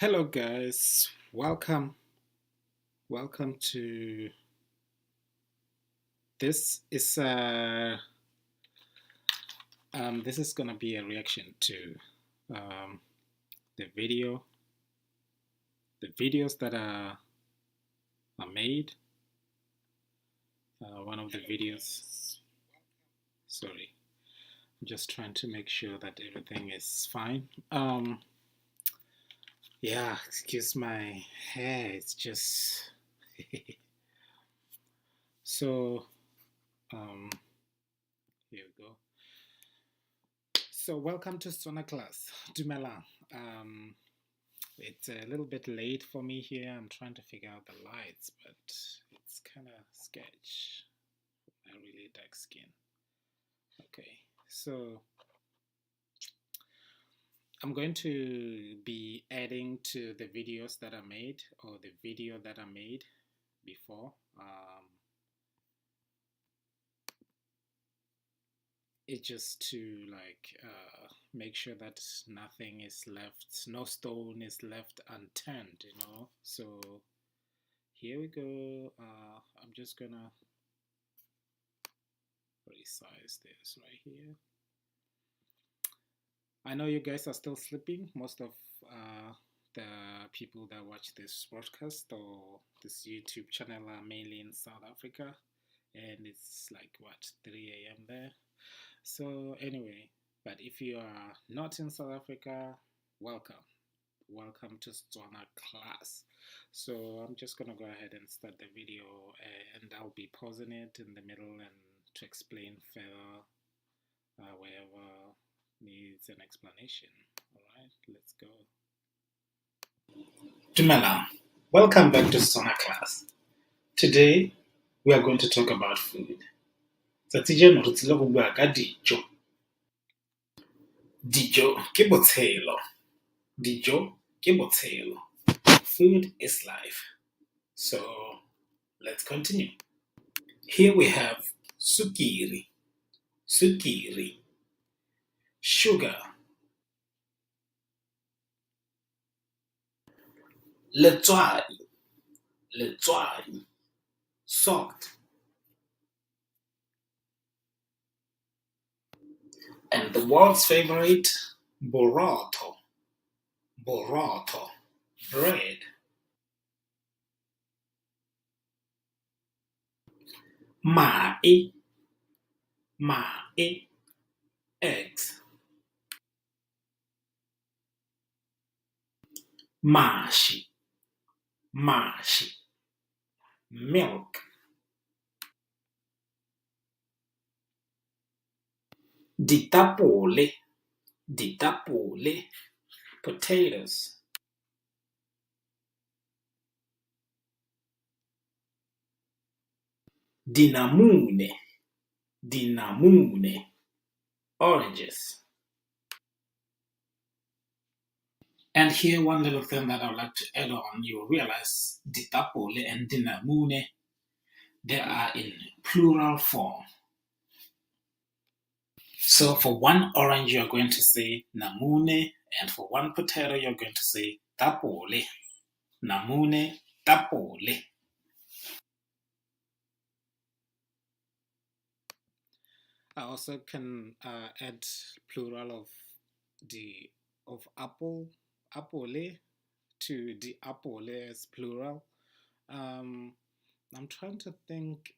Hello guys, welcome to this is gonna be a reaction to um, the videos that are made. One of the videos, sorry, I'm just trying to make sure that everything is fine. Yeah, excuse my hair, it's just so um, here we go. So welcome to Tswana class. Dumelang. Um, it's a little bit late for me here. I'm trying to figure out the lights, but it's kind of sketch. I really dark skin. Okay, so I'm going to be adding to the videos that I made or the video that I made before. It's just to make sure that nothing is left, no stone is left unturned, So here we go. I'm just gonna resize this right here. I know you guys are still sleeping. Most of the people that watch this broadcast or this YouTube channel are mainly in South Africa, and it's like what, 3 a.m. there. So anyway, but if you are not in South Africa, welcome to Tswana class. So I'm just gonna go ahead and start the video, and I'll be pausing it in the middle and to explain further wherever needs an explanation. All right, let's go. Dumela, welcome back to Tswana class. Today we are going to talk about food. Dijo ke botshelo. Dijo ke botshelo. Food is life. So let's continue. Here we have sukiri, sugar, letswai, salt, and the world's favorite, boroto, bread. Mae, eggs. Mashi, milk. Ditapole, potatoes. Dinamune, oranges. And here, one little thing that I would like to add on, you realize ditapole and dinamune, they are in plural form. So for one orange, you're going to say namune, and for one potato, you're going to say tapole. Namune, tapole. I also can add plural of apple, apole, to the apple as plural. I'm trying to think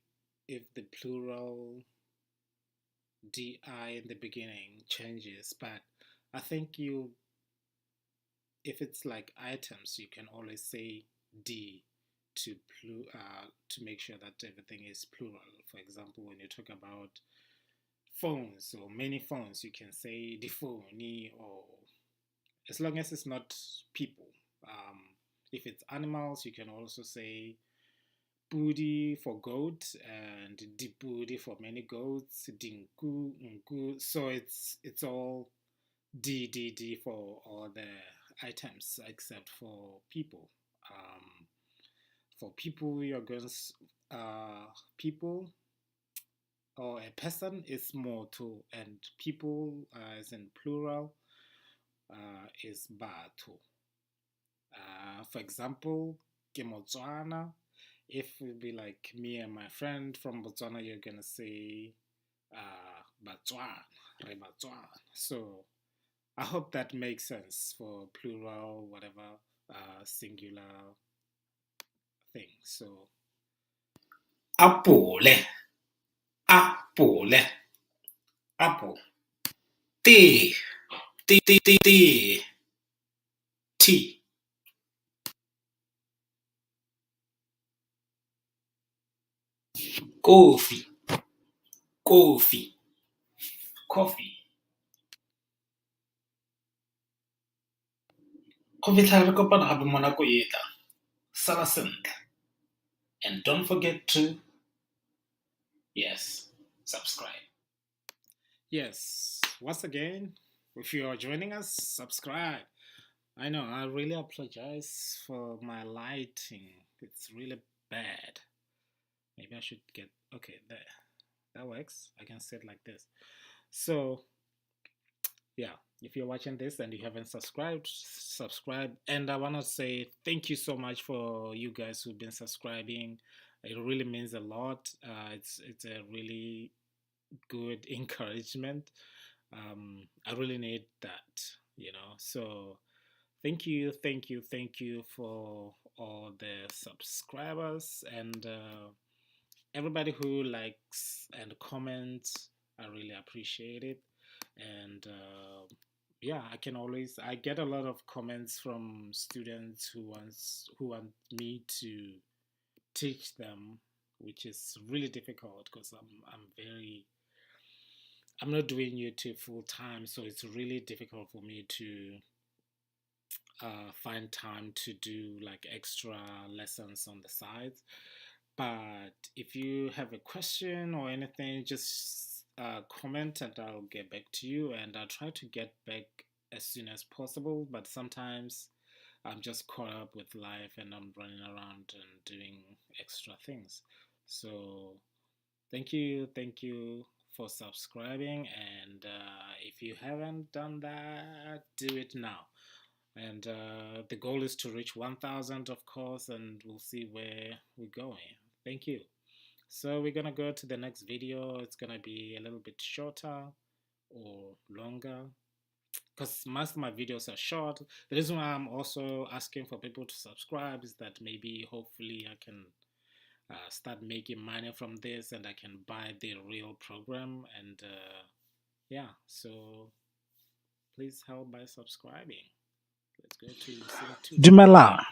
if the plural di in the beginning changes, but I think if it's like items, you can always say d to make sure that everything is plural. For example, when you talk about phones or many phones, you can say the phone, or as long as it's not people. If it's animals, you can also say pudi for goat and dipudi for many goats, dinku, nku. So it's all d for all the items except for people. For people, you're going to people or a person is moto, and people as in plural is bato. For example, ke Motswana. If it be like me and my friend from Botswana, you're gonna say Batswana, re Batswana. So I hope that makes sense for plural, whatever, singular thing. So apple, apple, apple. Tea, tea, tea, tea, tea, tea. Coffee, coffee, coffee. Go fitlha re kopana gape mo nako e tlang. Sala sentle. And don't forget to, yes, subscribe. Yes, once again, if you are joining us, subscribe. I know, I really apologize for my lighting. It's really bad. Maybe I should get, okay, there. That works. I can sit like this. So, yeah, if you're watching this and you haven't subscribed, subscribe. And I want to say thank you so much for you guys who've been subscribing. It really means a lot. It's a really good encouragement. I really need that, you know. So thank you, thank you, thank you for all the subscribers and everybody who likes and comments. I really appreciate it. And yeah, I get a lot of comments from students who want me to teach them, which is really difficult because I'm not doing YouTube full time, so it's really difficult for me to find time to do like extra lessons on the side. But if you have a question or anything, just comment and I'll get back to you. And I'll try to get back as soon as possible. But sometimes I'm just caught up with life and I'm running around and doing extra things. So thank you for subscribing. And if you haven't done that, do it now. And the goal is to reach 1,000, of course, and we'll see where we're going. Thank you. So we're gonna go to the next video. It's gonna be a little bit shorter or longer because most of my videos are short. The reason why I'm also asking for people to subscribe is that maybe hopefully I can start making money from this and I can buy the real program. And yeah, so please help by subscribing. Let's go to scene 2. Dumela,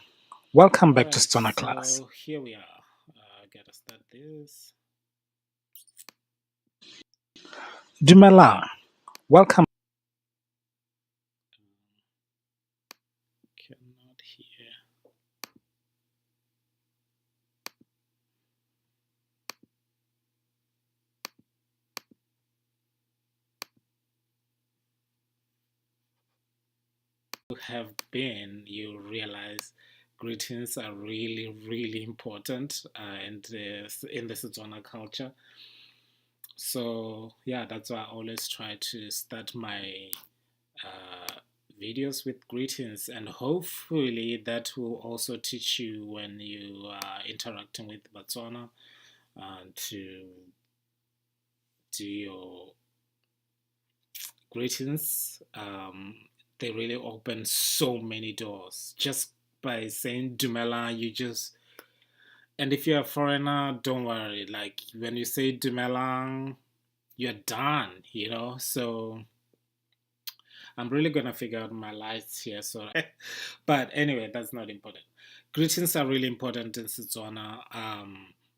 welcome back to Tswana class. So here we are. Gotta start this. Dumela, welcome. Cannot hear. Have been, you realize greetings are really important in the Setswana culture. So yeah, that's why I always try to start my videos with greetings, and hopefully that will also teach you when you are interacting with Botswana to do your greetings. They really open so many doors just by saying Dumela. And if you're a foreigner, don't worry. Like when you say Dumela, you're done, you know. So I'm really gonna figure out my lights here. So, but anyway, that's not important. Greetings are really important in Setswana.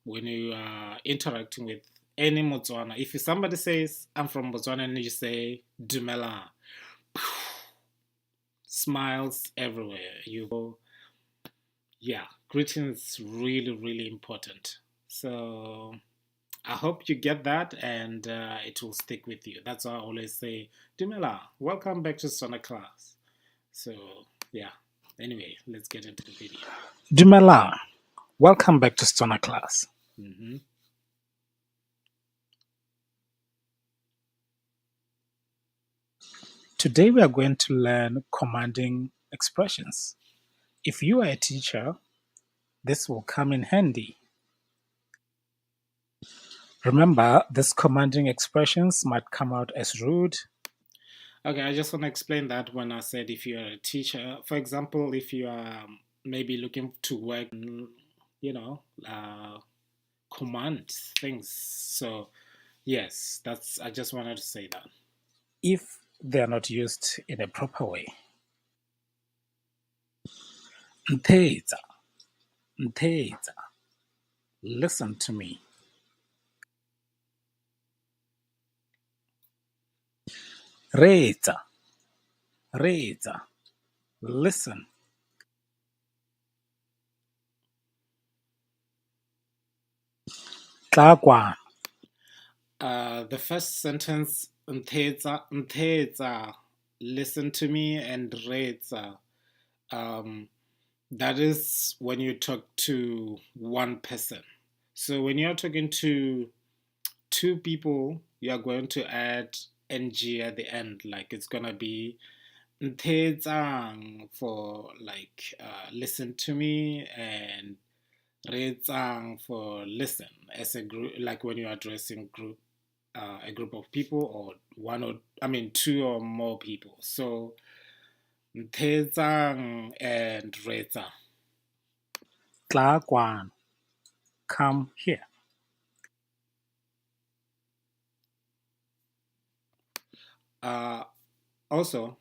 When you are interacting with any Motswana, if somebody says I'm from Botswana and you say Dumela, smiles everywhere. Yeah, greetings really important. So I hope you get that and it will stick with you. That's why I always say, Dumela, welcome back to Tswana class. So yeah, anyway, let's get into the video. Dumela, welcome back to Tswana class. Today we are going to learn commanding expressions. If you are a teacher, this will come in handy. Remember, these commanding expressions might come out as rude. Okay, I just want to explain that when I said if you're a teacher, for example, if you are maybe looking to work, you know, command things. So, yes, I just wanted to say that. If they're not used in a proper way. Nteza, nteza, listen to me. Reza, reza, listen. Tlakwana. The first sentence, nteza, listen to me, and reza. That is when you talk to one person. So when you're talking to two people, you're going to add ng at the end. Like it's gonna be ntezang for like listen to me, and retsang for listen as a group, like when you're addressing a group of people, or two or more people. So ntezang and retsa. Tlakwan, come here. Also,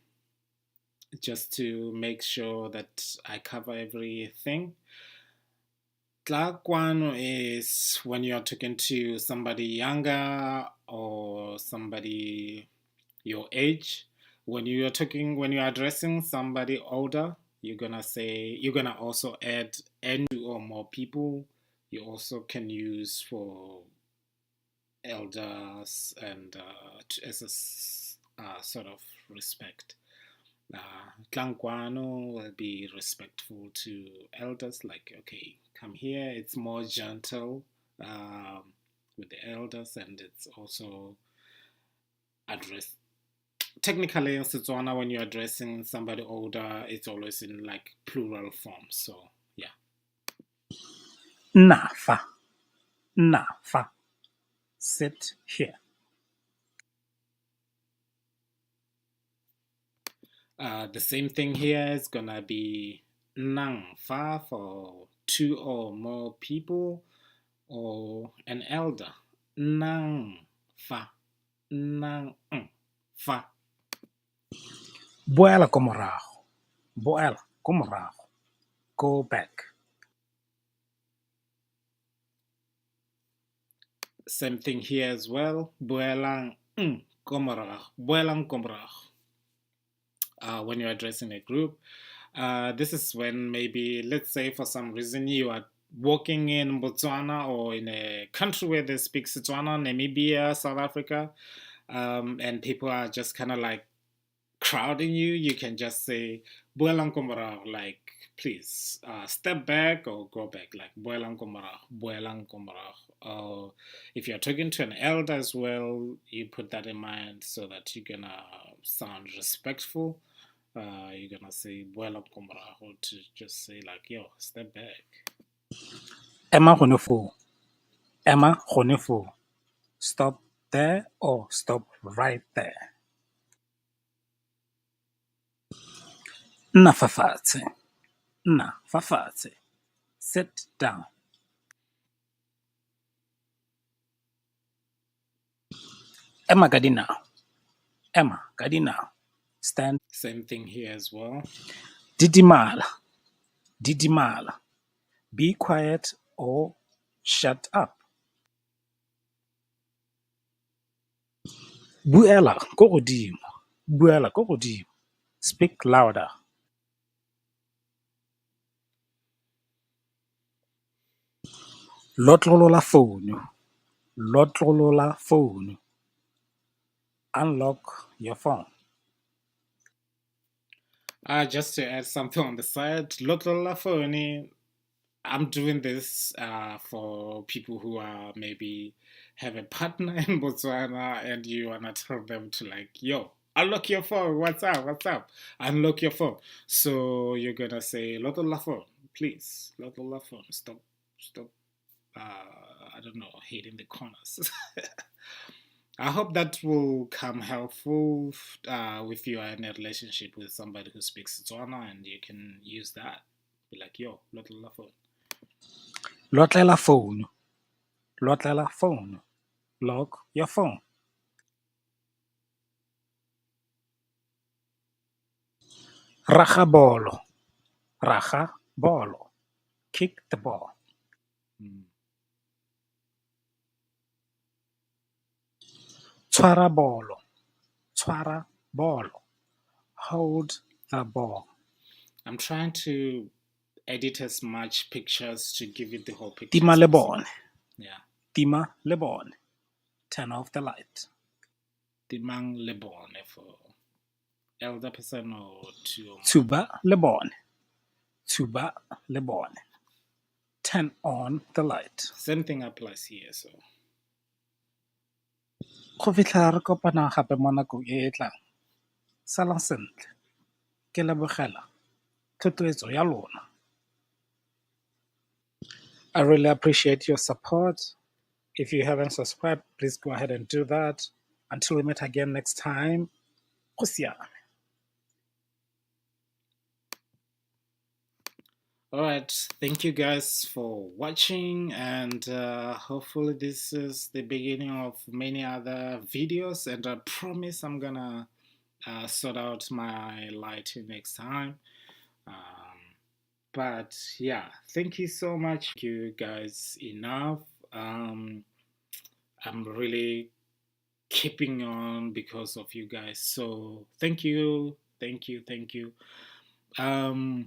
just to make sure that I cover everything, Tlakwano is when you're talking to somebody younger or somebody your age. When you're addressing somebody older, you're gonna also add n or more people. You also can use for elders and as a sort of respect. Tlangwano will be respectful to elders, like, okay, come here. It's more gentle with the elders, and it's also addressed. Technically, in Setswana, when you're addressing somebody older, it's always in like plural form. So, yeah. Nafa, nafa, sit here. The same thing here is gonna be nang fa for two or more people, or an elder. Nang fa, nang fa. Boela ko morago. Boela ko morago. Go back. Same thing here as well. Boelang ko morago. Boelang ko morago. When you're addressing a group. This is when maybe, let's say, for some reason you are walking in Botswana or in a country where they speak Tswana, Namibia, South Africa, and people are just kind of like crowding you. You can just say "Buelang komara," like please step back or go back, like "Buelang komara, buelang komara." Or if you're talking to an elder as well, you put that in mind so that you're gonna sound respectful. You're gonna say "Buelang komara," or to just say like "Yo, step back." Emma Honefo. Emma Honefo. Stop there or stop right there. Nna fa fatshe. Nna fa fatshe. Sit down. Emma Gadina. Emma Gadina. Stand. Same thing here as well. Didimala. Didimala. Be quiet or shut up. Buela ko godimo. Buela ko godimo. Speak louder. Lotlolola phone. Lotlolola phone. Unlock your phone. Just to add something on the side, Lotlolola phone. I'm doing this for people who are maybe have a partner in Botswana, and you wanna tell them to like, yo, Unlock your phone. What's up? What's up? Unlock your phone. So you're gonna say, Lotto la phone, please. Lotto la phone. Stop. Stop. I don't know, hitting the corners. I hope that will come helpful if you are in a relationship with somebody who speaks Tswana, and you can use that. Be like, yo, Lotto la phone. Lotlela phone. Lotlela phone. Lock your phone. Raga bolo. Raga bolo. Kick the ball. Mm. Tshwara bolo. Tshwara bolo. Hold the ball. I'm trying to edit as much pictures to give it the whole picture. Tima le bone. Yeah. Tima le bone. Turn off the light. Timang le bone for elder person or two. Tuba le bone. Tuba le bone. Turn on the light. Same thing applies here. So Go fitlha re kopana gape mo nakong e e tlang. Salang sentle. Ke lebogela thotloetso ya lona. I really appreciate your support. If you haven't subscribed, please go ahead and do that. Until we meet again next time, go siame. all right, thank you guys for watching, and hopefully this is the beginning of many other videos, and I promise I'm gonna sort out my lighting next time. But yeah, thank you so much. Thank you guys enough. I'm really keeping on because of you guys, so thank you, thank you, thank you. um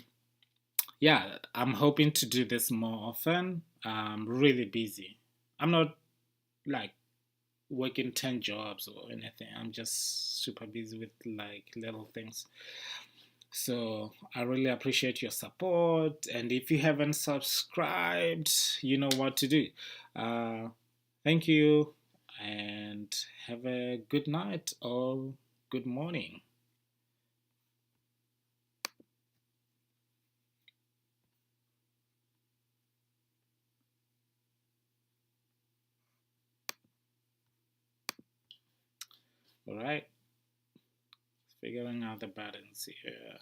yeah, I'm hoping to do this more often. I'm really busy. I'm not like working 10 jobs or anything. I'm just super busy with like little things. So I really appreciate your support. And if you haven't subscribed, you know what to do. Uh, thank you, and have a good night or good morning. All right. Figuring out the buttons here.